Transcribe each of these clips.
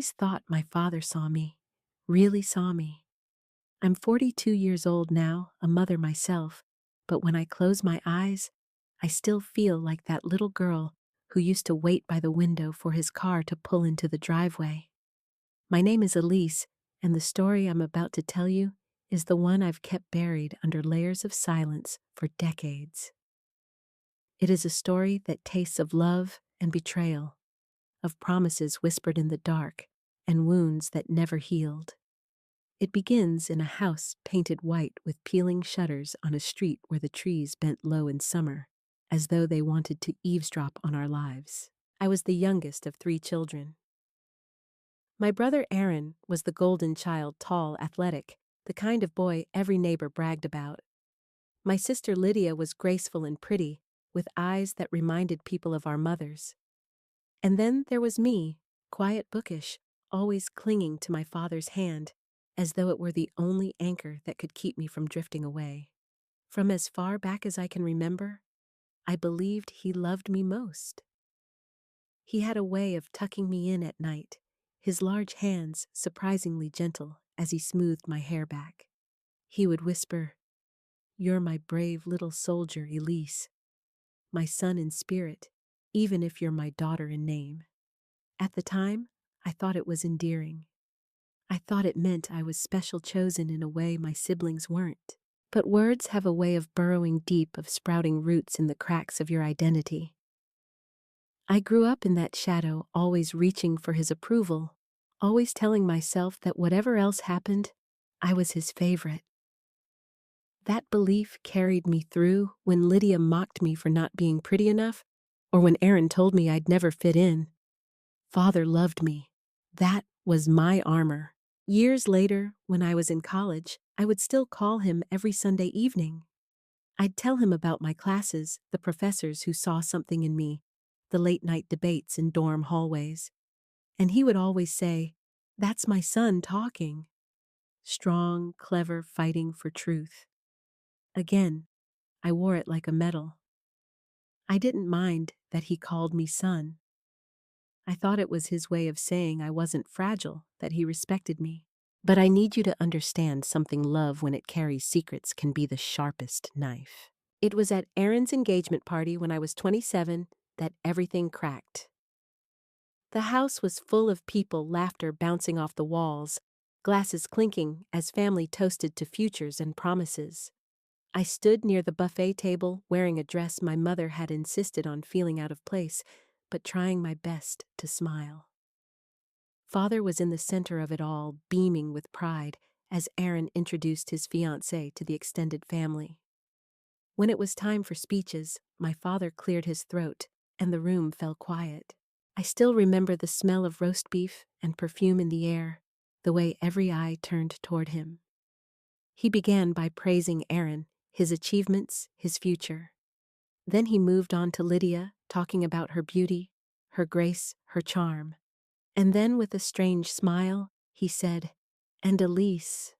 always thought my father saw me, really saw me. I'm 42 years old now, a mother myself, but when I close my eyes, I still feel like that little girl who used to wait by the window for his car to pull into the driveway. My name is Elise, and the story I'm about to tell you is the one I've kept buried under layers of silence for decades. It is a story that tastes of love and betrayal, of promises whispered in the dark and wounds that never healed. It begins in a house painted white with peeling shutters on a street where the trees bent low in summer, as though they wanted to eavesdrop on our lives. I was the youngest of 3 children. My brother Aaron was the golden child, tall, athletic, the kind of boy every neighbor bragged about. My sister Lydia was graceful and pretty, with eyes that reminded people of our mothers. And then there was me, quiet, bookish, always clinging to my father's hand, as though it were the only anchor that could keep me from drifting away. From as far back as I can remember, I believed he loved me most. He had a way of tucking me in at night, his large hands surprisingly gentle as he smoothed my hair back. He would whisper, "You're my brave little soldier, Elise, my son in spirit, even if you're my daughter in name." At the time, I thought it was endearing. I thought it meant I was special, chosen in a way my siblings weren't. But words have a way of burrowing deep, of sprouting roots in the cracks of your identity. I grew up in that shadow, always reaching for his approval, always telling myself that whatever else happened, I was his favorite. That belief carried me through when Lydia mocked me for not being pretty enough, or when Aaron told me I'd never fit in. Father loved me. That was my armor. Years later, when I was in college, I would still call him every Sunday evening. I'd tell him about my classes, the professors who saw something in me, the late-night debates in dorm hallways. And he would always say, "That's my son talking." Strong, clever, fighting for truth. Again, I wore it like a medal. I didn't mind that he called me son. I thought it was his way of saying I wasn't fragile, that he respected me. But I need you to understand something. Love, when it carries secrets, can be the sharpest knife. It was at Aaron's engagement party when I was 27 that everything cracked. The house was full of people, laughter bouncing off the walls, glasses clinking as family toasted to futures and promises. I stood near the buffet table, wearing a dress my mother had insisted on feeling out of place, but trying my best to smile. Father was in the center of it all, beaming with pride as Aaron introduced his fiancée to the extended family. When it was time for speeches, my father cleared his throat, and the room fell quiet. I still remember the smell of roast beef and perfume in the air, the way every eye turned toward him. He began by praising Aaron, his achievements, his future. Then he moved on to Lydia, talking about her beauty, her grace, her charm. And then with a strange smile, he said, "And Elise,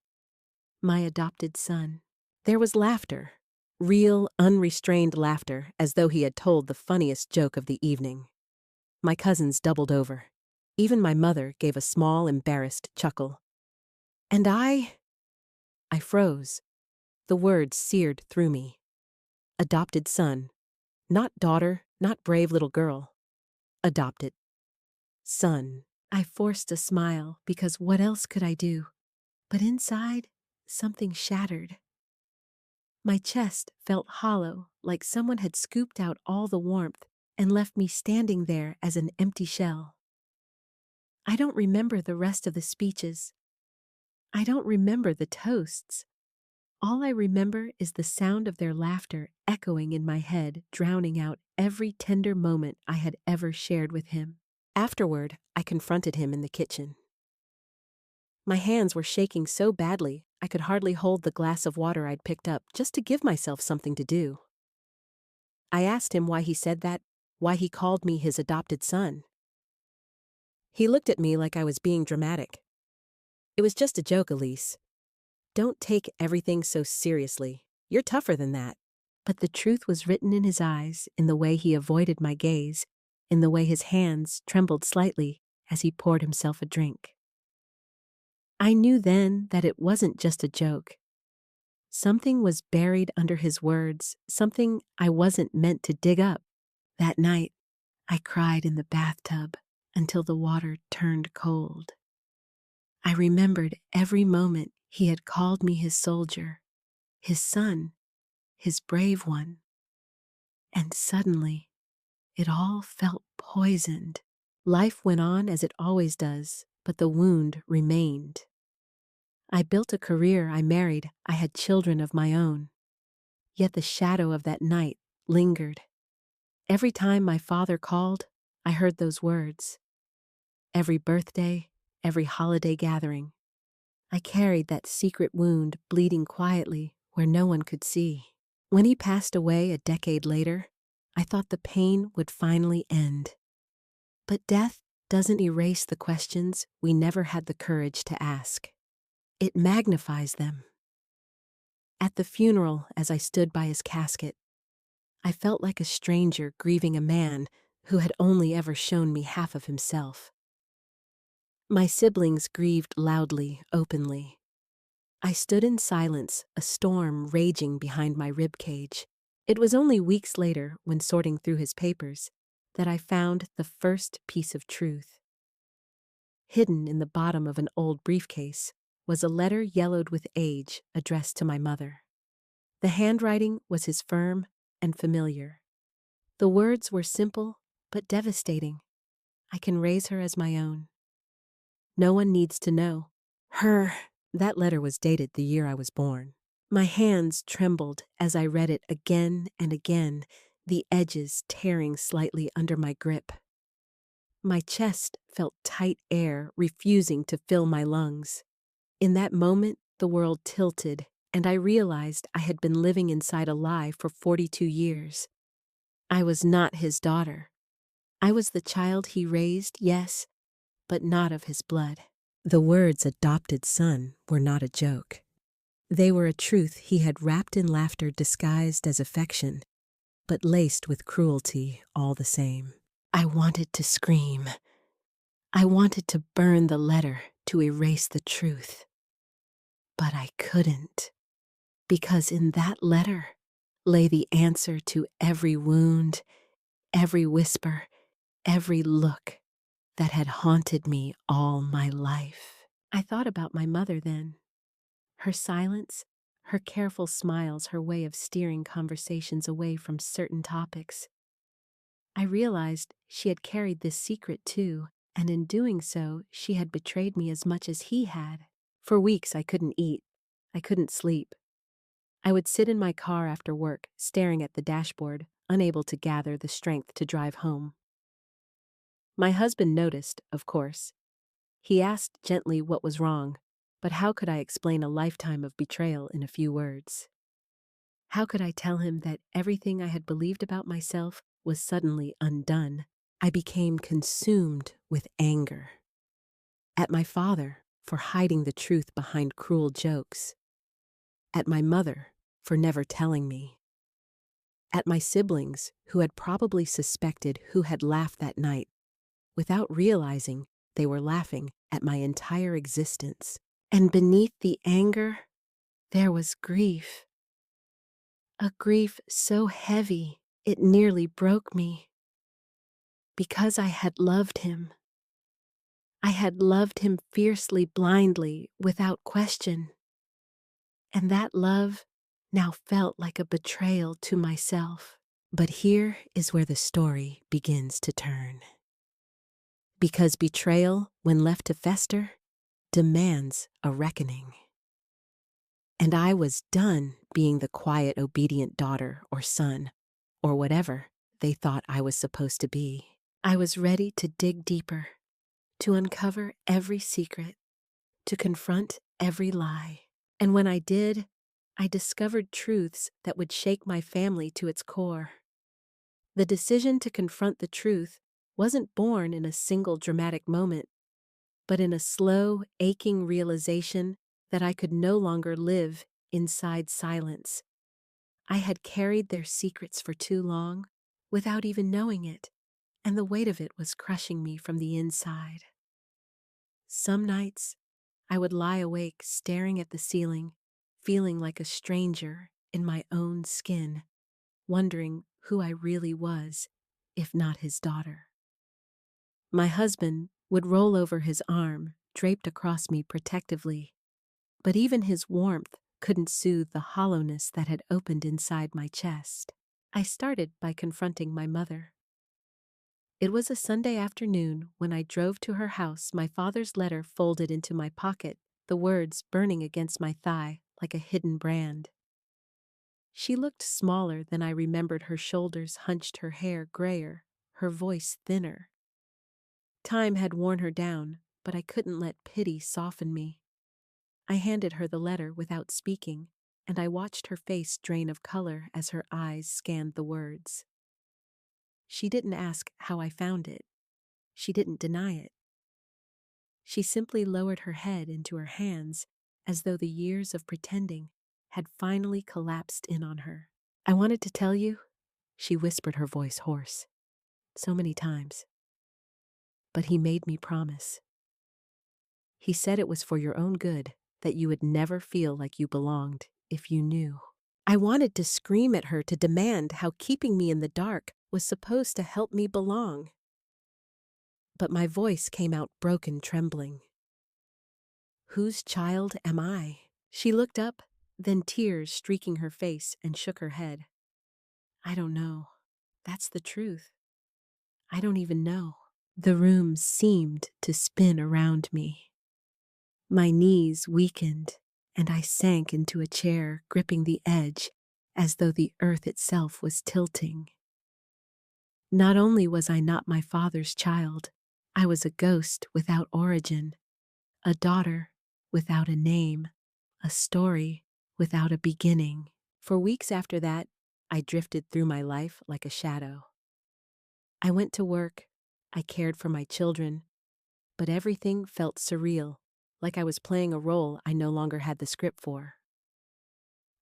my adopted son." There was laughter, real, unrestrained laughter, as though he had told the funniest joke of the evening. My cousins doubled over. Even my mother gave a small, embarrassed chuckle. And I froze. The words seared through me. Adopted son. Not daughter, not brave little girl. Adopted son. I forced a smile, because what else could I do? But inside, something shattered. My chest felt hollow, like someone had scooped out all the warmth and left me standing there as an empty shell. I don't remember the rest of the speeches. I don't remember the toasts. All I remember is the sound of their laughter echoing in my head, drowning out every tender moment I had ever shared with him. Afterward, I confronted him in the kitchen. My hands were shaking so badly, I could hardly hold the glass of water I'd picked up just to give myself something to do. I asked him why he said that, why he called me his adopted son. He looked at me like I was being dramatic. "It was just a joke, Elise. Don't take everything so seriously. You're tougher than that." But the truth was written in his eyes, in the way he avoided my gaze, in the way his hands trembled slightly as he poured himself a drink. I knew then that it wasn't just a joke. Something was buried under his words, something I wasn't meant to dig up. That night, I cried in the bathtub until the water turned cold. I remembered every moment he had called me his soldier, his son, his brave one. And suddenly, it all felt poisoned. Life went on as it always does, but the wound remained. I built a career, I married, I had children of my own. Yet the shadow of that night lingered. Every time my father called, I heard those words. Every birthday, every holiday gathering, I carried that secret wound bleeding quietly where no one could see. When he passed away a decade later, I thought the pain would finally end. But death doesn't erase the questions we never had the courage to ask. It magnifies them. At the funeral, as I stood by his casket, I felt like a stranger grieving a man who had only ever shown me half of himself. My siblings grieved loudly, openly. I stood in silence, a storm raging behind my rib cage. It was only weeks later, when sorting through his papers, that I found the first piece of truth. Hidden in the bottom of an old briefcase was a letter yellowed with age addressed to my mother. The handwriting was his firm and familiar. The words were simple but devastating. I can raise her as my own. No one needs to know. Her. That letter was dated the year I was born. My hands trembled as I read it again and again, the edges tearing slightly under my grip. My chest felt tight air refusing to fill my lungs. In that moment, the world tilted, and I realized I had been living inside a lie for 42 years. I was not his daughter. I was the child he raised, yes, but not of his blood. The words adopted son were not a joke. They were a truth he had wrapped in laughter disguised as affection, but laced with cruelty all the same. I wanted to scream. I wanted to burn the letter to erase the truth. But I couldn't, because in that letter lay the answer to every wound, every whisper, every look that had haunted me all my life. I thought about my mother then. Her silence, her careful smiles, her way of steering conversations away from certain topics. I realized she had carried this secret too, and in doing so, she had betrayed me as much as he had. For weeks I couldn't eat. I couldn't sleep. I would sit in my car after work, staring at the dashboard, unable to gather the strength to drive home. My husband noticed, of course. He asked gently what was wrong, but how could I explain a lifetime of betrayal in a few words? How could I tell him that everything I had believed about myself was suddenly undone? I became consumed with anger. At my father for hiding the truth behind cruel jokes. At my mother for never telling me. At my siblings who had probably suspected who had laughed that night, without realizing they were laughing at my entire existence. And beneath the anger, there was grief. A grief so heavy it nearly broke me. Because I had loved him. I had loved him fiercely, blindly, without question. And that love now felt like a betrayal to myself. But here is where the story begins to turn. Because betrayal, when left to fester, demands a reckoning. And I was done being the quiet, obedient daughter or son, or whatever they thought I was supposed to be. I was ready to dig deeper, to uncover every secret, to confront every lie. And when I did, I discovered truths that would shake my family to its core. The decision to confront the truth wasn't born in a single dramatic moment, but in a slow, aching realization that I could no longer live inside silence. I had carried their secrets for too long, without even knowing it, and the weight of it was crushing me from the inside. Some nights, I would lie awake staring at the ceiling, feeling like a stranger in my own skin, wondering who I really was, if not his daughter. My husband would roll over his arm, draped across me protectively, but even his warmth couldn't soothe the hollowness that had opened inside my chest. I started by confronting my mother. It was a Sunday afternoon when I drove to her house, my father's letter folded into my pocket, the words burning against my thigh like a hidden brand. She looked smaller than I remembered, her shoulders hunched, her hair grayer, her voice thinner. Time had worn her down, but I couldn't let pity soften me. I handed her the letter without speaking, and I watched her face drain of color as her eyes scanned the words. She didn't ask how I found it. She didn't deny it. She simply lowered her head into her hands as though the years of pretending had finally collapsed in on her. "I wanted to tell you," she whispered, her voice hoarse, "so many times. But he made me promise. He said it was for your own good, that you would never feel like you belonged if you knew." I wanted to scream at her, to demand how keeping me in the dark was supposed to help me belong. But my voice came out broken, trembling. "Whose child am I?" She looked up, then tears streaking her face, and shook her head. "I don't know. That's the truth. I don't even know." The room seemed to spin around me. My knees weakened, and I sank into a chair, gripping the edge as though the earth itself was tilting. Not only was I not my father's child, I was a ghost without origin, a daughter without a name, a story without a beginning. For weeks after that, I drifted through my life like a shadow. I went to work, I cared for my children, but everything felt surreal, like I was playing a role I no longer had the script for.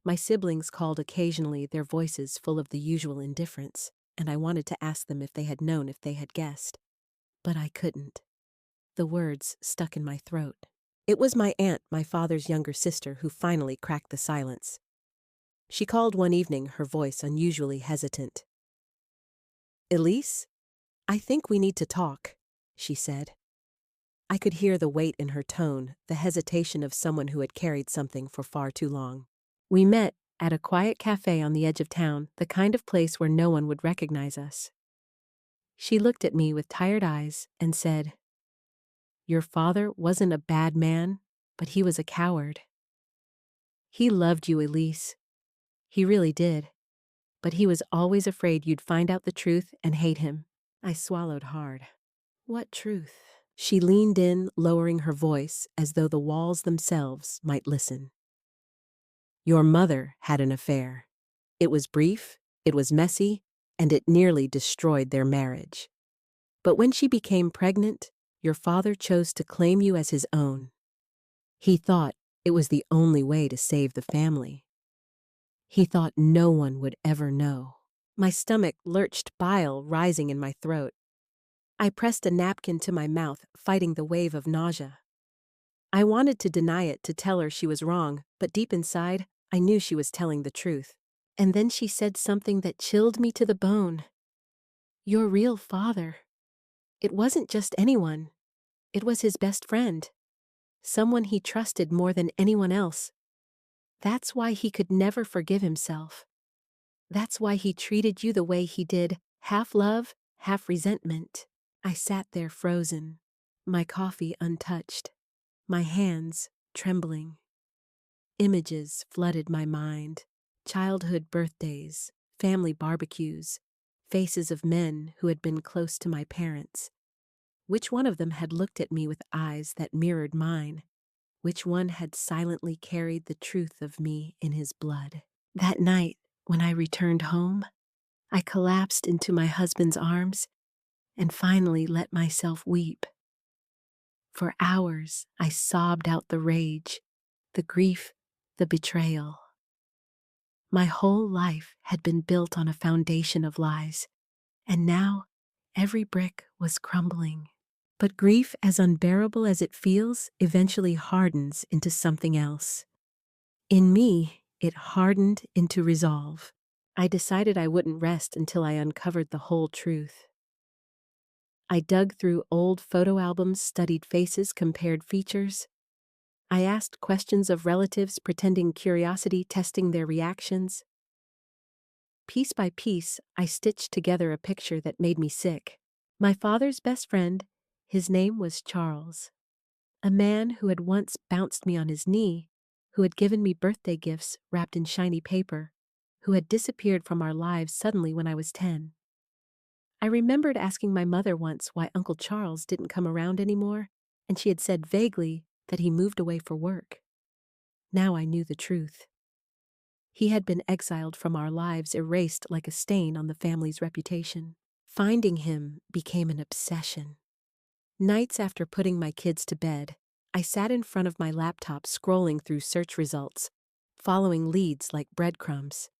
My siblings called occasionally, their voices full of the usual indifference, and I wanted to ask them if they had known, if they had guessed. But I couldn't. The words stuck in my throat. It was my aunt, my father's younger sister, who finally cracked the silence. She called one evening, her voice unusually hesitant. "Elise, I think we need to talk," she said. I could hear the weight in her tone, the hesitation of someone who had carried something for far too long. We met at a quiet cafe on the edge of town, the kind of place where no one would recognize us. She looked at me with tired eyes and said, "Your father wasn't a bad man, but he was a coward. He loved you, Elise. He really did. But he was always afraid you'd find out the truth and hate him." I swallowed hard. "What truth?" She leaned in, lowering her voice as though the walls themselves might listen. "Your mother had an affair. It was brief, it was messy, and it nearly destroyed their marriage. But when she became pregnant, your father chose to claim you as his own. He thought it was the only way to save the family. He thought no one would ever know." My stomach lurched, bile rising in my throat. I pressed a napkin to my mouth, fighting the wave of nausea. I wanted to deny it, to tell her she was wrong, but deep inside, I knew she was telling the truth. And then she said something that chilled me to the bone. "Your real father. It wasn't just anyone. It was his best friend. Someone he trusted more than anyone else. That's why he could never forgive himself. That's why he treated you the way he did, half love, half resentment." I sat there frozen, my coffee untouched, my hands trembling. Images flooded my mind. Childhood birthdays, family barbecues, faces of men who had been close to my parents. Which one of them had looked at me with eyes that mirrored mine? Which one had silently carried the truth of me in his blood? That night, when I returned home, I collapsed into my husband's arms and finally let myself weep. For hours, I sobbed out the rage, the grief, the betrayal. My whole life had been built on a foundation of lies, and now every brick was crumbling. But grief, as unbearable as it feels, eventually hardens into something else. In me, it hardened into resolve. I decided I wouldn't rest until I uncovered the whole truth. I dug through old photo albums, studied faces, compared features. I asked questions of relatives, pretending curiosity, testing their reactions. Piece by piece, I stitched together a picture that made me sick. My father's best friend, his name was Charles. A man who had once bounced me on his knee, who had given me birthday gifts wrapped in shiny paper, who had disappeared from our lives suddenly when I was 10. I remembered asking my mother once why Uncle Charles didn't come around anymore, and she had said vaguely that he moved away for work. Now I knew the truth. He had been exiled from our lives, erased like a stain on the family's reputation. Finding him became an obsession. Nights after putting my kids to bed, I sat in front of my laptop scrolling through search results, following leads like breadcrumbs.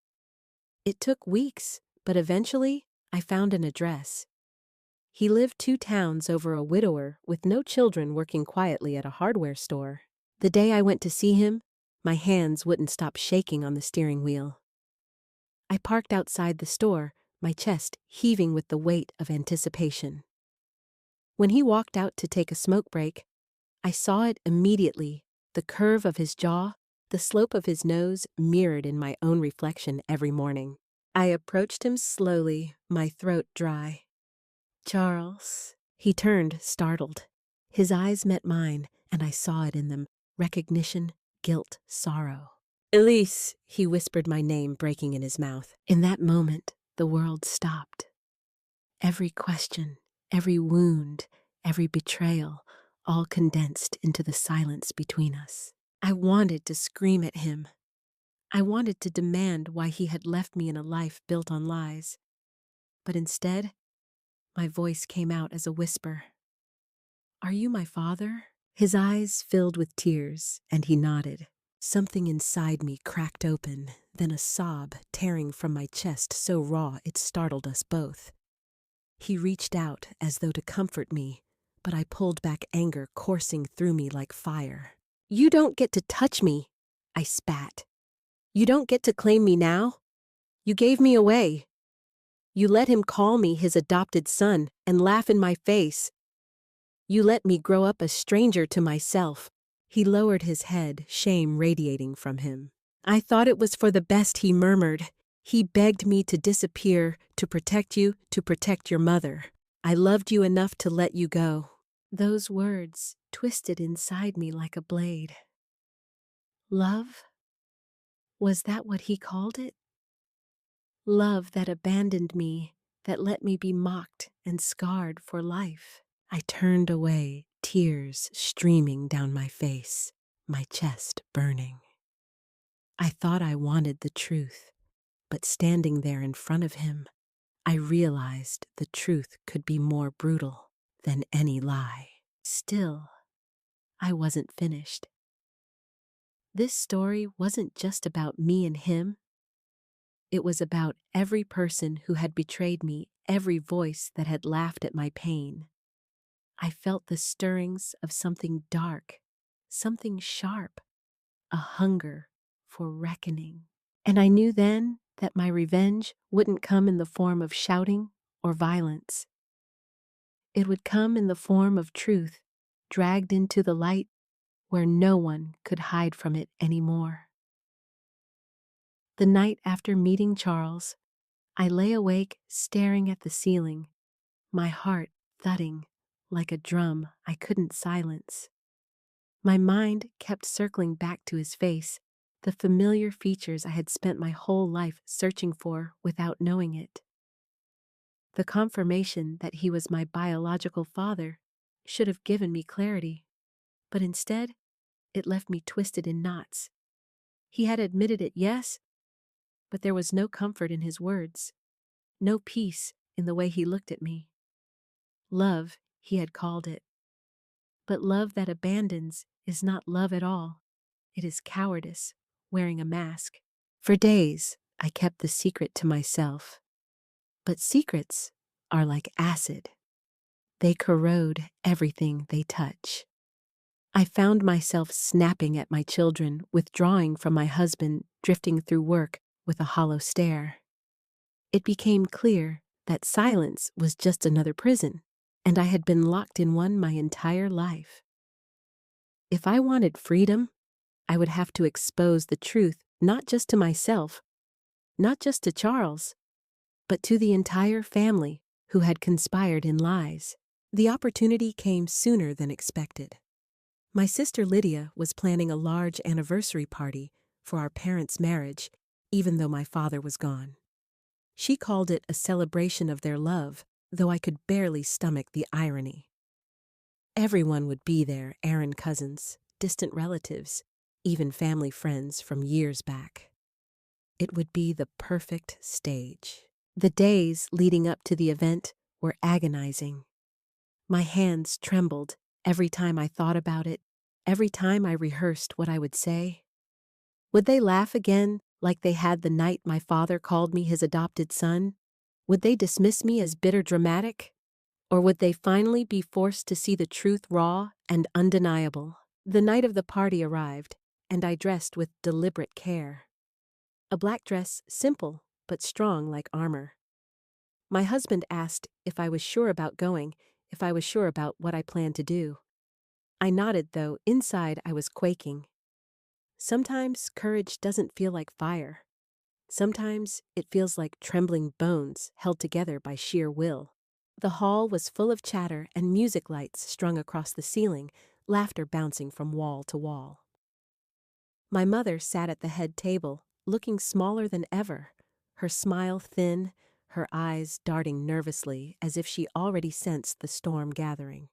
It took weeks, but eventually I found an address. He lived 2 towns over, a widower with no children working quietly at a hardware store. The day I went to see him, my hands wouldn't stop shaking on the steering wheel. I parked outside the store, my chest heaving with the weight of anticipation. When he walked out to take a smoke break, I saw it immediately, the curve of his jaw, the slope of his nose mirrored in my own reflection every morning. I approached him slowly, my throat dry. "Charles." He turned, startled. His eyes met mine, and I saw it in them: recognition, guilt, sorrow. "Elise," he whispered my name, breaking in his mouth. In that moment, the world stopped. Every question, every wound, every betrayal, all condensed into the silence between us. I wanted to scream at him. I wanted to demand why he had left me in a life built on lies. But instead, my voice came out as a whisper. "Are you my father?" His eyes filled with tears, and he nodded. Something inside me cracked open, then a sob tearing from my chest so raw it startled us both. He reached out as though to comfort me, but I pulled back, anger coursing through me like fire. "You don't get to touch me," I spat. "You don't get to claim me now. You gave me away. You let him call me his adopted son and laugh in my face. You let me grow up a stranger to myself." He lowered his head, shame radiating from him. "I thought it was for the best," he murmured. "He begged me to disappear, to protect you, to protect your mother. I loved you enough to let you go." Those words twisted inside me like a blade. Love? Was that what he called it? Love that abandoned me, that let me be mocked and scarred for life. I turned away, tears streaming down my face, my chest burning. I thought I wanted the truth, but standing there in front of him, I realized the truth could be more brutal than any lie. Still, I wasn't finished. This story wasn't just about me and him. It was about every person who had betrayed me, every voice that had laughed at my pain. I felt the stirrings of something dark, something sharp, a hunger for reckoning. And I knew then that my revenge wouldn't come in the form of shouting or violence. It would come in the form of truth, dragged into the light where no one could hide from it anymore. The night after meeting Charles, I lay awake staring at the ceiling, my heart thudding like a drum I couldn't silence. My mind kept circling back to his face, the familiar features I had spent my whole life searching for without knowing it. The confirmation that he was my biological father should have given me clarity, but instead, it left me twisted in knots. He had admitted it, yes, but there was no comfort in his words, no peace in the way he looked at me. Love, he had called it. But love that abandons is not love at all. It is cowardice, wearing a mask. For days, I kept the secret to myself. But secrets are like acid. They corrode everything they touch. I found myself snapping at my children, withdrawing from my husband, drifting through work with a hollow stare. It became clear that silence was just another prison, and I had been locked in one my entire life. If I wanted freedom, I would have to expose the truth not just to myself, not just to Charles, but to the entire family who had conspired in lies. The opportunity came sooner than expected. My sister Lydia was planning a large anniversary party for our parents' marriage, even though my father was gone. She called it a celebration of their love, though I could barely stomach the irony. Everyone would be there, errand cousins, distant relatives, even family friends from years back. It would be the perfect stage. The days leading up to the event were agonizing. My hands trembled every time I thought about it, every time I rehearsed what I would say. Would they laugh again like they had the night my father called me his adopted son? Would they dismiss me as bitter dramatic? Or would they finally be forced to see the truth raw and undeniable? The night of the party arrived, and I dressed with deliberate care. A black dress, simple but strong like armor. My husband asked if I was sure about going, if I was sure about what I planned to do. I nodded, though inside I was quaking. Sometimes courage doesn't feel like fire. Sometimes it feels like trembling bones held together by sheer will. The hall was full of chatter and music lights strung across the ceiling, laughter bouncing from wall to wall. My mother sat at the head table, looking smaller than ever, her smile thin, her eyes darting nervously as if she already sensed the storm gathering.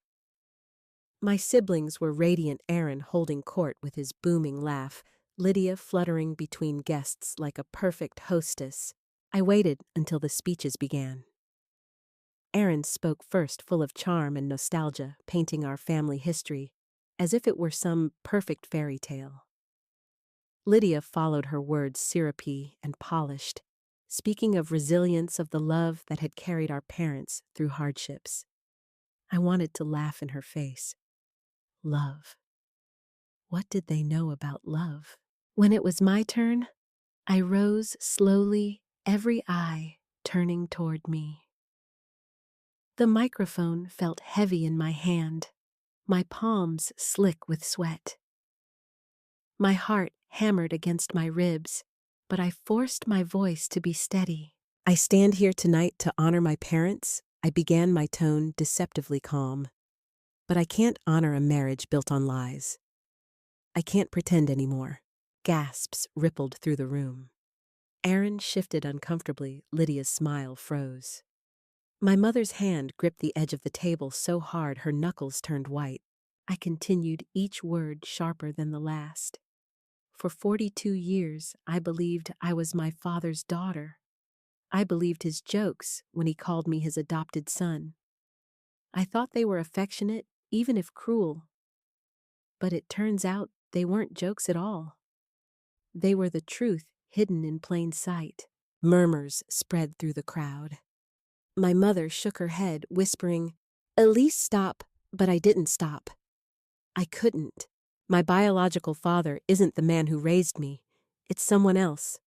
My siblings were radiant, Aaron holding court with his booming laugh, Lydia fluttering between guests like a perfect hostess. I waited until the speeches began. Aaron spoke first, full of charm and nostalgia, painting our family history as if it were some perfect fairy tale. Lydia followed, her words syrupy and polished, speaking of resilience, of the love that had carried our parents through hardships. I wanted to laugh in her face. Love. What did they know about love? When it was my turn, I rose slowly, every eye turning toward me. The microphone felt heavy in my hand, my palms slick with sweat. My heart hammered against my ribs, but I forced my voice to be steady. I stand here tonight to honor my parents. I began, my tone deceptively calm. But I can't honor a marriage built on lies. I can't pretend anymore. Gasps rippled through the room. Aaron shifted uncomfortably. Lydia's smile froze. My mother's hand gripped the edge of the table so hard her knuckles turned white. I continued, each word sharper than the last. For 42 years, I believed I was my father's daughter. I believed his jokes when he called me his adopted son. I thought they were affectionate, even if cruel. But it turns out they weren't jokes at all. They were the truth hidden in plain sight. Murmurs spread through the crowd. My mother shook her head, whispering, "Elise, stop," but I didn't stop. I couldn't. My biological father isn't the man who raised me. It's someone else.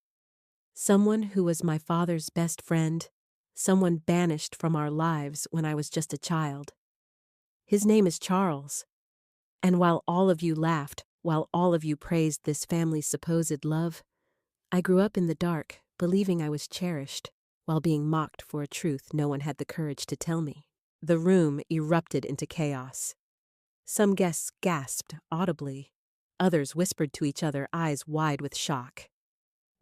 Someone who was my father's best friend, someone banished from our lives when I was just a child. His name is Charles. And while all of you laughed, while all of you praised this family's supposed love, I grew up in the dark, believing I was cherished, while being mocked for a truth no one had the courage to tell me. The room erupted into chaos. Some guests gasped audibly. Others whispered to each other, eyes wide with shock.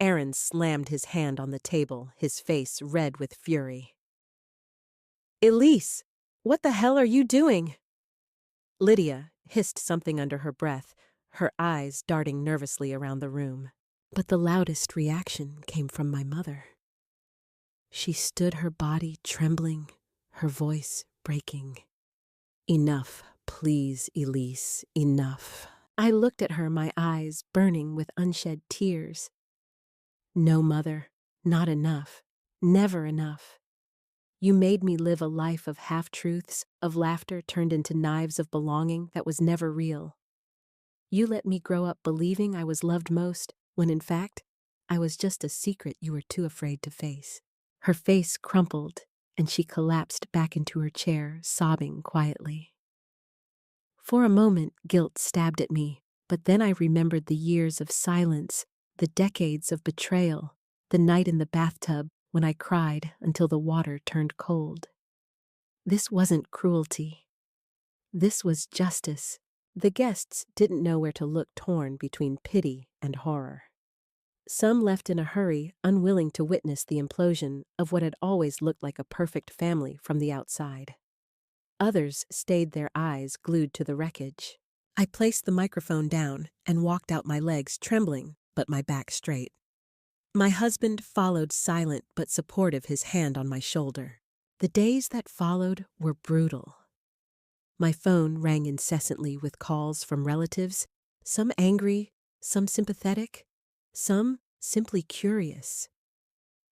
Aaron slammed his hand on the table, his face red with fury. "Elise, what the hell are you doing?" Lydia hissed something under her breath, her eyes darting nervously around the room. But the loudest reaction came from my mother. She stood, her body trembling, her voice breaking. "Enough, please, Elise, enough." I looked at her, my eyes burning with unshed tears. "No, Mother, not enough. Never enough. You made me live a life of half-truths, of laughter turned into knives of belonging that was never real. You let me grow up believing I was loved most, when in fact, I was just a secret you were too afraid to face. Her face crumpled, and she collapsed back into her chair, sobbing quietly. For a moment, guilt stabbed at me, but then I remembered the years of silence, the decades of betrayal, the night in the bathtub when I cried until the water turned cold. This wasn't cruelty. This was justice. The guests didn't know where to look, torn between pity and horror. Some left in a hurry, unwilling to witness the implosion of what had always looked like a perfect family from the outside. Others stayed, their eyes glued to the wreckage. I placed the microphone down and walked out, my legs trembling, but my back straight. My husband followed, silent but supportive, his hand on my shoulder. The days that followed were brutal. My phone rang incessantly with calls from relatives, some angry, some sympathetic, some simply curious.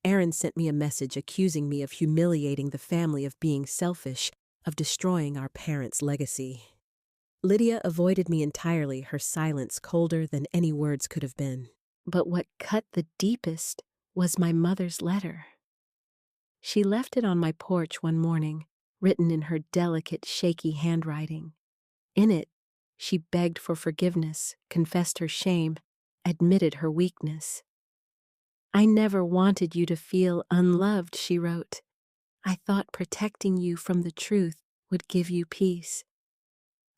Aaron sent me a message accusing me of humiliating the family, of being selfish, of destroying our parents' legacy. Lydia avoided me entirely, her silence colder than any words could have been. But what cut the deepest was my mother's letter. She left it on my porch one morning, written in her delicate, shaky handwriting. In it, she begged for forgiveness, confessed her shame, admitted her weakness. "I never wanted you to feel unloved," she wrote. "I thought protecting you from the truth would give you peace.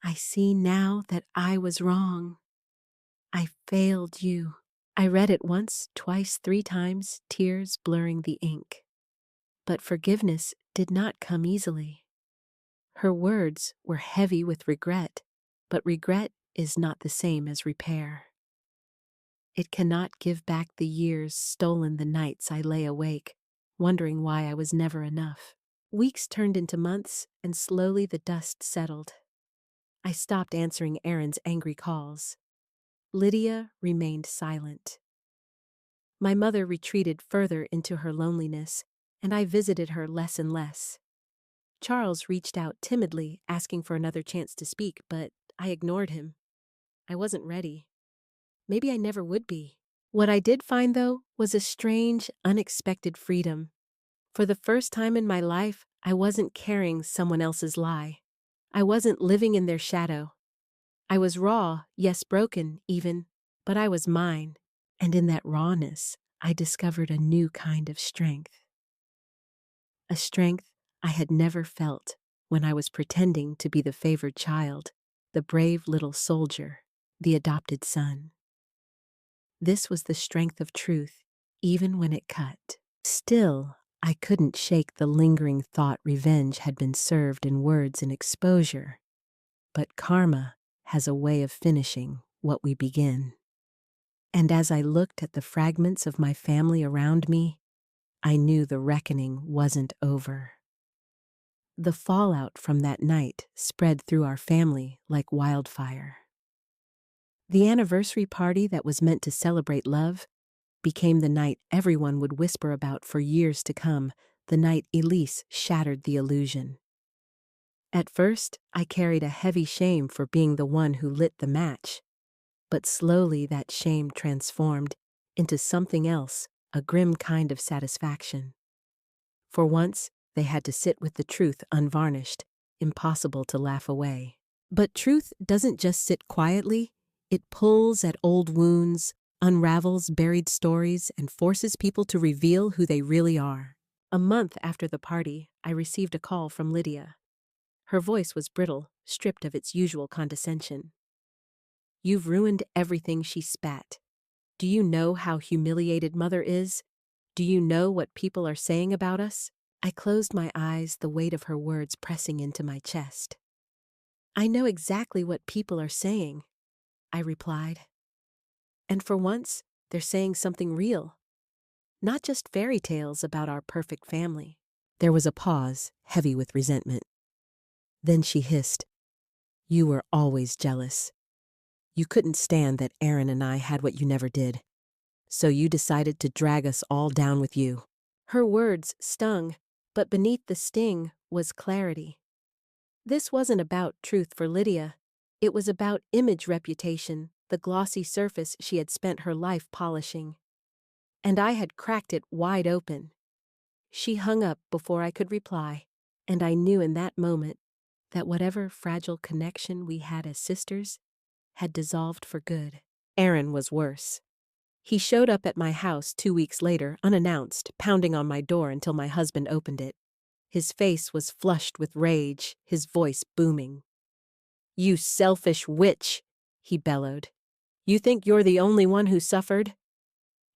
I see now that I was wrong. I failed you." I read it once, twice, 3 times, tears blurring the ink. But forgiveness did not come easily. Her words were heavy with regret, but regret is not the same as repair. It cannot give back the years stolen, the nights I lay awake, wondering why I was never enough. Weeks turned into months, and slowly the dust settled. I stopped answering Aaron's angry calls. Lydia remained silent. My mother retreated further into her loneliness, and I visited her less and less. Charles reached out timidly, asking for another chance to speak, but I ignored him. I wasn't ready. Maybe I never would be. What I did find, though, was a strange, unexpected freedom. For the first time in my life, I wasn't carrying someone else's lie. I wasn't living in their shadow. I was raw, yes, broken even, but I was mine. And in that rawness, I discovered a new kind of strength. A strength I had never felt when I was pretending to be the favored child, the brave little soldier, the adopted son. This was the strength of truth, even when it cut. Still, I couldn't shake the lingering thought revenge had been served in words and exposure. But karma has a way of finishing what we begin. And as I looked at the fragments of my family around me, I knew the reckoning wasn't over. The fallout from that night spread through our family like wildfire. The anniversary party that was meant to celebrate love became the night everyone would whisper about for years to come, the night Elise shattered the illusion. At first, I carried a heavy shame for being the one who lit the match, but slowly that shame transformed into something else, a grim kind of satisfaction. For once, they had to sit with the truth unvarnished, impossible to laugh away. But truth doesn't just sit quietly, it pulls at old wounds, unravels buried stories, and forces people to reveal who they really are. A month after the party, I received a call from Lydia. Her voice was brittle, stripped of its usual condescension. "You've ruined everything," she spat. "Do you know how humiliated Mother is? Do you know what people are saying about us?" I closed my eyes, the weight of her words pressing into my chest. "I know exactly what people are saying," I replied. "And for once, they're saying something real. Not just fairy tales about our perfect family." There was a pause, heavy with resentment. Then she hissed, "You were always jealous. You couldn't stand that Aaron and I had what you never did. So you decided to drag us all down with you." Her words stung, But beneath the sting was clarity. This wasn't about truth for Lydia. It was about image reputation, the glossy surface she had spent her life polishing. And I had cracked it wide open. She hung up before I could reply, and I knew in that moment that whatever fragile connection we had as sisters had dissolved for good. Aaron was worse. He showed up at my house 2 weeks later, unannounced, pounding on my door until my husband opened it. His face was flushed with rage, his voice booming. "You selfish witch," he bellowed. "You think you're the only one who suffered?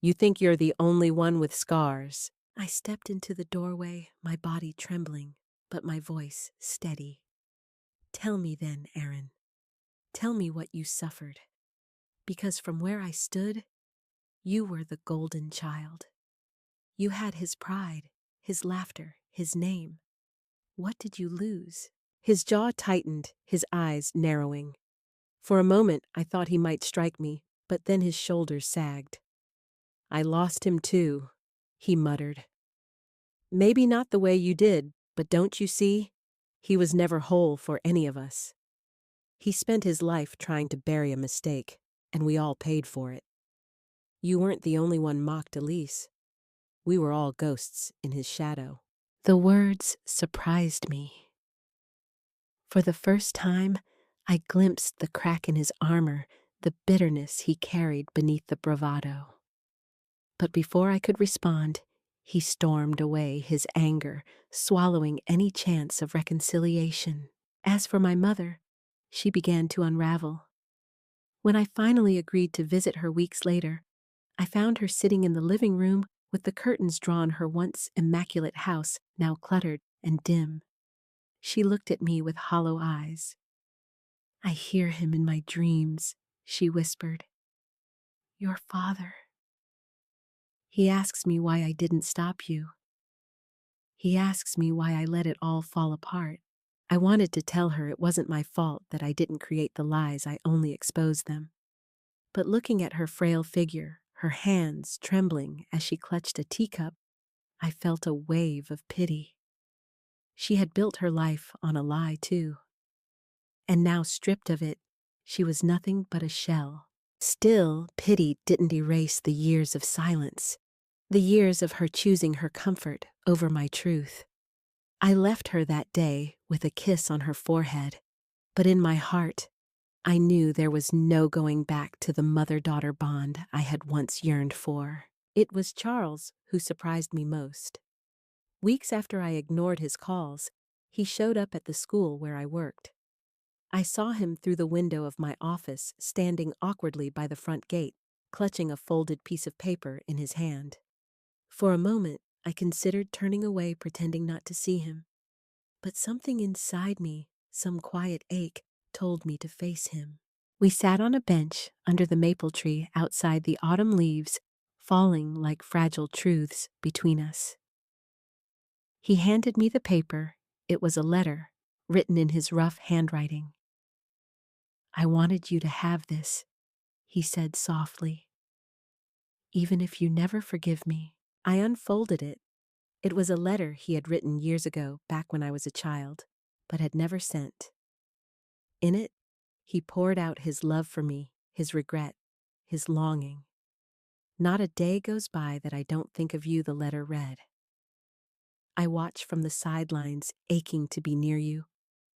You think you're the only one with scars." I stepped into the doorway, my body trembling, but my voice steady. "Tell me then, Aaron. Tell me what you suffered. Because from where I stood, you were the golden child. You had his pride, his laughter, his name. What did you lose?" His jaw tightened, his eyes narrowing. For a moment, I thought he might strike me, but then his shoulders sagged. "I lost him too," he muttered. "Maybe not the way you did, but don't you see? He was never whole for any of us. He spent his life trying to bury a mistake, and we all paid for it. You weren't the only one mocked Elise. We were all ghosts in his shadow." The words surprised me. For the first time, I glimpsed the crack in his armor, the bitterness he carried beneath the bravado. But before I could respond, he stormed away, his anger swallowing any chance of reconciliation. As for my mother, she began to unravel. When I finally agreed to visit her weeks later, I found her sitting in the living room with the curtains drawn, her once immaculate house now cluttered and dim. She looked at me with hollow eyes. "I hear him in my dreams," she whispered. "Your father. He asks me why I didn't stop you. He asks me why I let it all fall apart." I wanted to tell her it wasn't my fault, that I didn't create the lies, I only exposed them. But looking at her frail figure, her hands trembling as she clutched a teacup, I felt a wave of pity. She had built her life on a lie, too. And now, stripped of it, she was nothing but a shell. Still, pity didn't erase the years of silence, the years of her choosing her comfort over my truth. I left her that day with a kiss on her forehead, but in my heart, I knew there was no going back to the mother-daughter bond I had once yearned for. It was Charles who surprised me most. Weeks after I ignored his calls, he showed up at the school where I worked. I saw him through the window of my office, standing awkwardly by the front gate, clutching a folded piece of paper in his hand. For a moment, I considered turning away, pretending not to see him. But something inside me, some quiet ache, told me to face him. We sat on a bench under the maple tree outside, the autumn leaves falling like fragile truths between us. He handed me the paper. It was a letter, written in his rough handwriting. "I wanted you to have this," he said softly. "Even if you never forgive me." I unfolded it. It was a letter he had written years ago, back when I was a child, but had never sent. In it, he poured out his love for me, his regret, his longing. "Not a day goes by that I don't think of you," the letter read. "I watch from the sidelines, aching to be near you,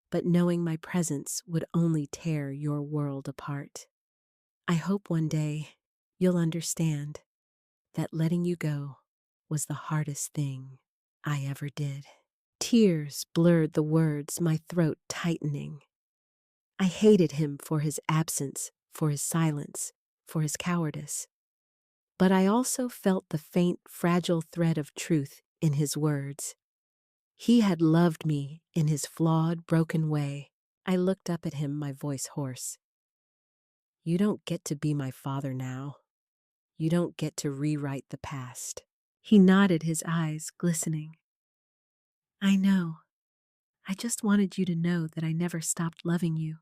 but knowing my presence would only tear your world apart. I hope one day you'll understand that letting you go was the hardest thing I ever did." Tears blurred the words, my throat tightening. I hated him for his absence, for his silence, for his cowardice. But I also felt the faint, fragile thread of truth in his words. He had loved me in his flawed, broken way. I looked up at him, my voice hoarse. "You don't get to be my father now. You don't get to rewrite the past." He nodded, his eyes glistening. "I know. I just wanted you to know that I never stopped loving you,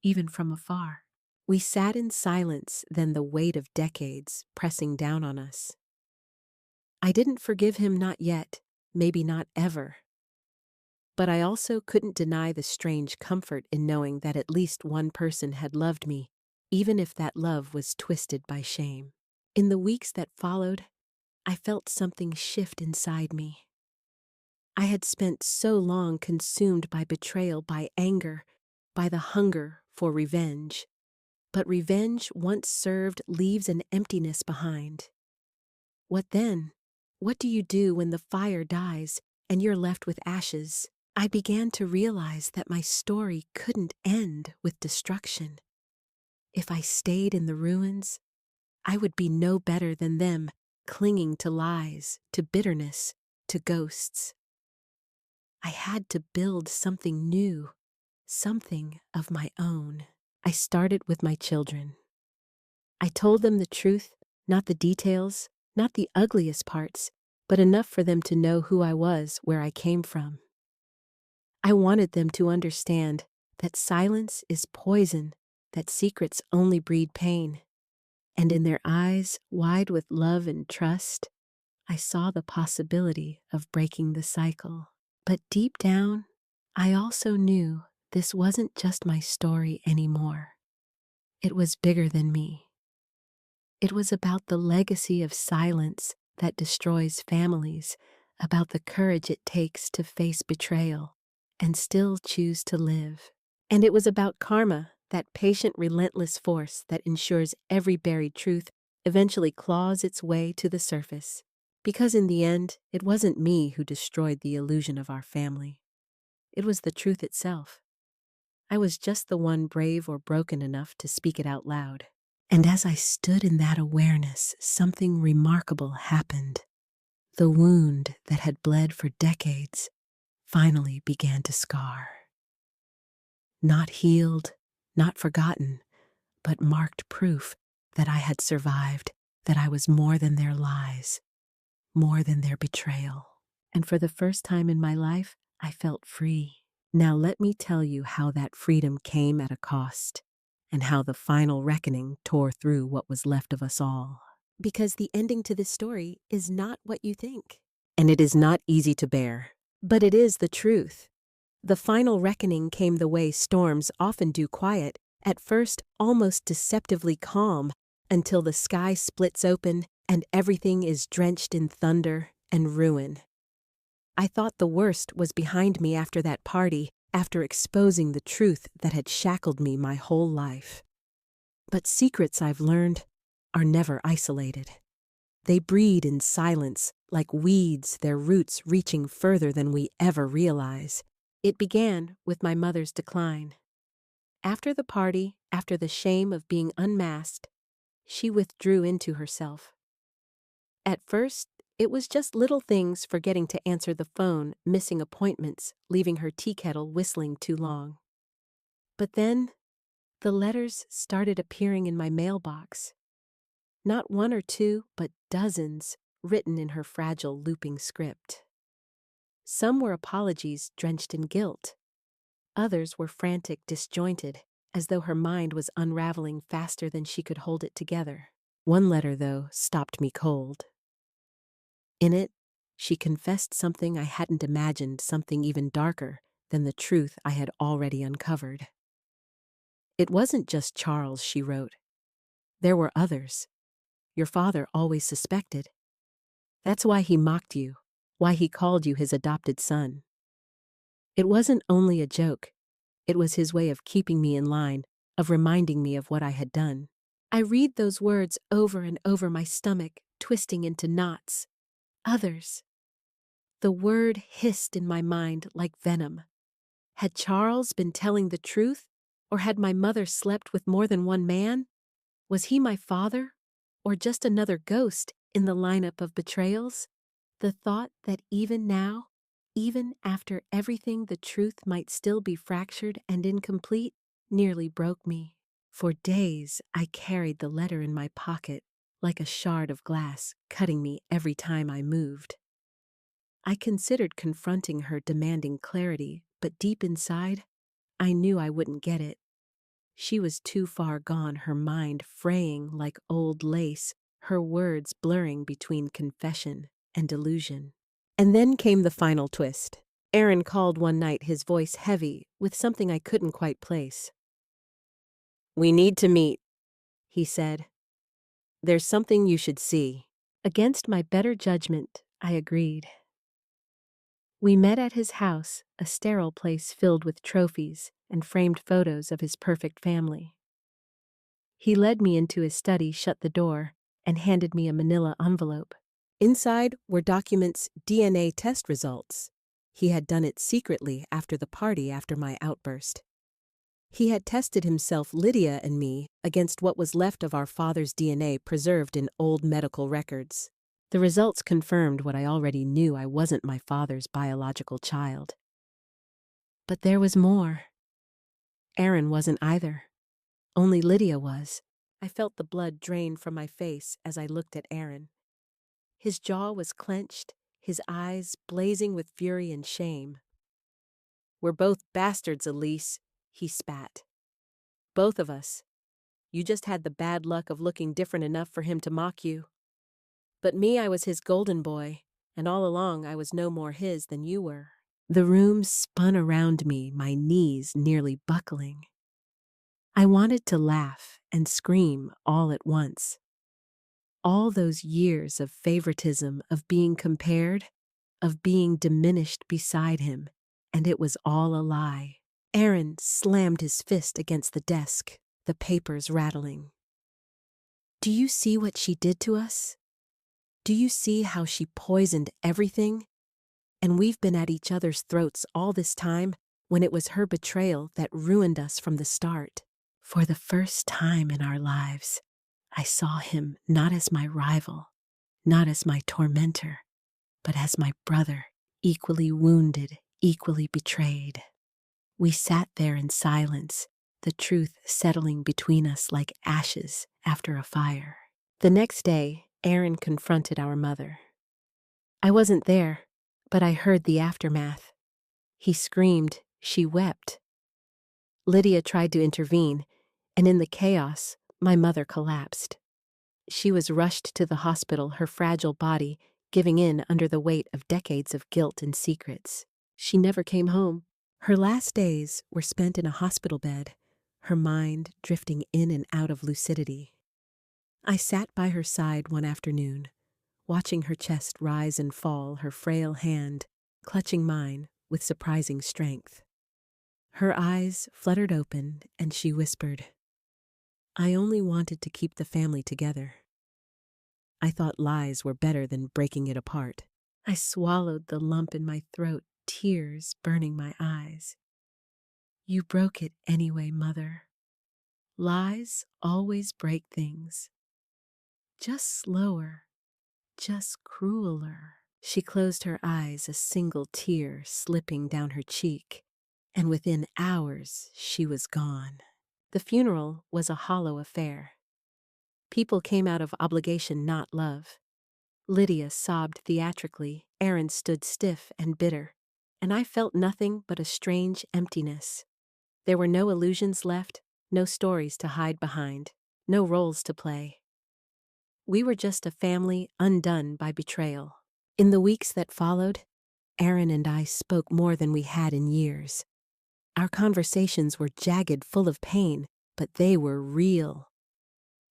even from afar." We sat in silence, then the weight of decades pressing down on us. I didn't forgive him, not yet, maybe not ever. But I also couldn't deny the strange comfort in knowing that at least one person had loved me, even if that love was twisted by shame. In the weeks that followed, I felt something shift inside me. I had spent so long consumed by betrayal, by anger, by the hunger for revenge. But revenge, once served, leaves an emptiness behind. What then? What do you do when the fire dies and you're left with ashes? I began to realize that my story couldn't end with destruction. If I stayed in the ruins, I would be no better than them, clinging to lies, to bitterness, to ghosts. I had to build something new, something of my own. I started with my children. I told them the truth, not the details, not the ugliest parts, but enough for them to know who I was, where I came from. I wanted them to understand that silence is poison, that secrets only breed pain. And in their eyes, wide with love and trust, I saw the possibility of breaking the cycle. But deep down, I also knew this wasn't just my story anymore. It was bigger than me. It was about the legacy of silence that destroys families, about the courage it takes to face betrayal and still choose to live. And it was about karma, that patient, relentless force that ensures every buried truth eventually claws its way to the surface. Because in the end, it wasn't me who destroyed the illusion of our family. It was the truth itself. I was just the one brave or broken enough to speak it out loud. And as I stood in that awareness, something remarkable happened. The wound that had bled for decades finally began to scar. Not healed, not forgotten, but marked proof that I had survived, that I was more than their lies, more than their betrayal. And for the first time in my life, I felt free. Now let me tell you how that freedom came at a cost, and how the final reckoning tore through what was left of us all. Because the ending to this story is not what you think. And it is not easy to bear, but it is the truth. The final reckoning came the way storms often do, quiet, at first almost deceptively calm, until the sky splits open and everything is drenched in thunder and ruin. I thought the worst was behind me after that party, after exposing the truth that had shackled me my whole life. But secrets, I've learned, are never isolated. They breed in silence, like weeds, their roots reaching further than we ever realize. It began with my mother's decline. After the party, after the shame of being unmasked, she withdrew into herself. At first, it was just little things, forgetting to answer the phone, missing appointments, leaving her tea kettle whistling too long. But then, the letters started appearing in my mailbox. Not one or two, but dozens, written in her fragile, looping script. Some were apologies drenched in guilt. Others were frantic, disjointed, as though her mind was unraveling faster than she could hold it together. One letter, though, stopped me cold. In it, she confessed something I hadn't imagined, something even darker than the truth I had already uncovered. It wasn't just Charles, she wrote. There were others. Your father always suspected. That's why he mocked you, why he called you his adopted son. It wasn't only a joke. It was his way of keeping me in line, of reminding me of what I had done. I read those words over and over, my stomach twisting into knots. Others. The word hissed in my mind like venom. Had Charles been telling the truth, or had my mother slept with more than one man? Was he my father, or just another ghost in the lineup of betrayals? The thought that even now, even after everything, the truth might still be fractured and incomplete, nearly broke me. For days, I carried the letter in my pocket, like a shard of glass, cutting me every time I moved. I considered confronting her, demanding clarity, but deep inside, I knew I wouldn't get it. She was too far gone, her mind fraying like old lace, her words blurring between confession and delusion. And then came the final twist. Aaron called one night, his voice heavy with something I couldn't quite place. "We need to meet," he said. "There's something you should see." Against my better judgment, I agreed. We met at his house, a sterile place filled with trophies and framed photos of his perfect family. He led me into his study, shut the door, and handed me a manila envelope. Inside were documents, DNA test results. He had done it secretly after the party after my outburst. He had tested himself, Lydia and me, against what was left of our father's DNA preserved in old medical records. The results confirmed what I already knew: I wasn't my father's biological child. But there was more. Aaron wasn't either. Only Lydia was. I felt the blood drain from my face as I looked at Aaron. His jaw was clenched, his eyes blazing with fury and shame. "We're both bastards, Elise," he spat. "Both of us. You just had the bad luck of looking different enough for him to mock you. But me, I was his golden boy, and all along I was no more his than you were." The room spun around me, my knees nearly buckling. I wanted to laugh and scream all at once. All those years of favoritism, of being compared, of being diminished beside him, and it was all a lie. Aaron slammed his fist against the desk, the papers rattling. "Do you see what she did to us? Do you see how she poisoned everything? And we've been at each other's throats all this time, when it was her betrayal that ruined us from the start." For the first time in our lives, I saw him not as my rival, not as my tormentor, but as my brother, equally wounded, equally betrayed. We sat there in silence, the truth settling between us like ashes after a fire. The next day, Aaron confronted our mother. I wasn't there, but I heard the aftermath. He screamed, she wept. Lydia tried to intervene, and in the chaos, my mother collapsed. She was rushed to the hospital, her fragile body giving in under the weight of decades of guilt and secrets. She never came home. Her last days were spent in a hospital bed, her mind drifting in and out of lucidity. I sat by her side one afternoon, watching her chest rise and fall, her frail hand clutching mine with surprising strength. Her eyes fluttered open and she whispered, "I only wanted to keep the family together. I thought lies were better than breaking it apart." I swallowed the lump in my throat, tears burning my eyes. "You broke it anyway, Mother. Lies always break things. Just slower, just crueler." She closed her eyes, a single tear slipping down her cheek, and within hours she was gone. The funeral was a hollow affair. People came out of obligation, not love. Lydia sobbed theatrically, Aaron stood stiff and bitter, and I felt nothing but a strange emptiness. There were no illusions left, no stories to hide behind, no roles to play. We were just a family undone by betrayal. In the weeks that followed, Aaron and I spoke more than we had in years. Our conversations were jagged, full of pain, but they were real.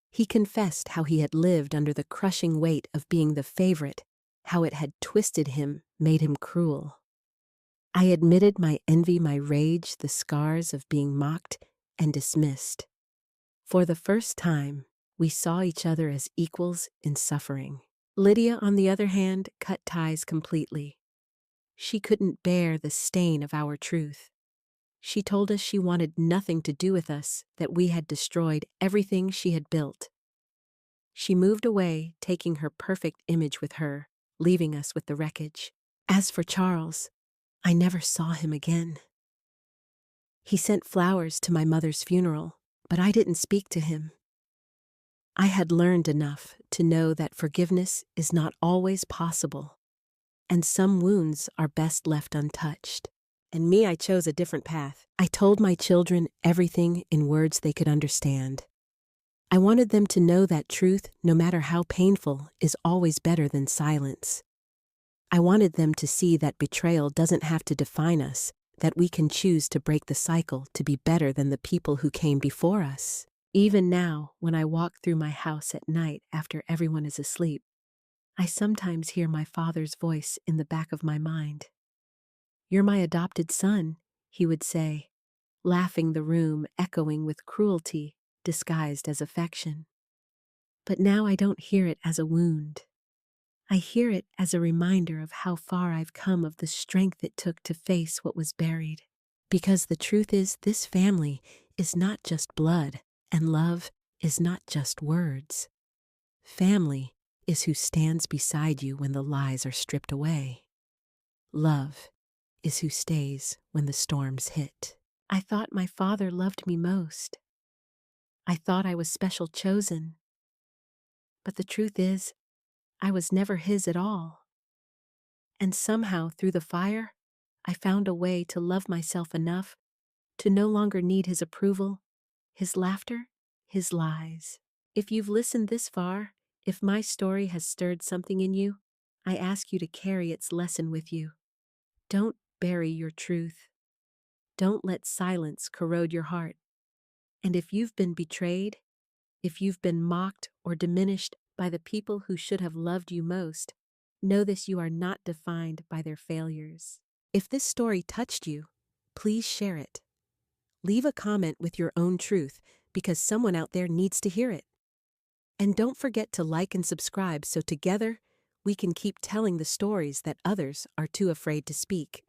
He confessed how he had lived under the crushing weight of being the favorite, how it had twisted him, made him cruel. I admitted my envy, my rage, the scars of being mocked and dismissed. For the first time, we saw each other as equals in suffering. Lydia, on the other hand, cut ties completely. She couldn't bear the stain of our truth. She told us she wanted nothing to do with us, that we had destroyed everything she had built. She moved away, taking her perfect image with her, leaving us with the wreckage. As for Charles, I never saw him again. He sent flowers to my mother's funeral, but I didn't speak to him. I had learned enough to know that forgiveness is not always possible, and some wounds are best left untouched. And me, I chose a different path. I told my children everything in words they could understand. I wanted them to know that truth, no matter how painful, is always better than silence. I wanted them to see that betrayal doesn't have to define us, that we can choose to break the cycle to be better than the people who came before us. Even now, when I walk through my house at night after everyone is asleep, I sometimes hear my father's voice in the back of my mind. "You're my adopted son," he would say, laughing the room echoing with cruelty disguised as affection. But now I don't hear it as a wound. I hear it as a reminder of how far I've come, of the strength it took to face what was buried. Because the truth is, this family is not just blood, and love is not just words. Family is who stands beside you when the lies are stripped away. Love is who stays when the storms hit. I thought my father loved me most. I thought I was special chosen. But the truth is, I was never his at all. And somehow, through the fire, I found a way to love myself enough to no longer need his approval, his laughter, his lies. If you've listened this far, if my story has stirred something in you, I ask you to carry its lesson with you. Don't bury your truth. Don't let silence corrode your heart. And if you've been betrayed, if you've been mocked or diminished by the people who should have loved you most, know this: you are not defined by their failures. If this story touched you, please share it. Leave a comment with your own truth, because someone out there needs to hear it. And don't forget to like and subscribe so together we can keep telling the stories that others are too afraid to speak.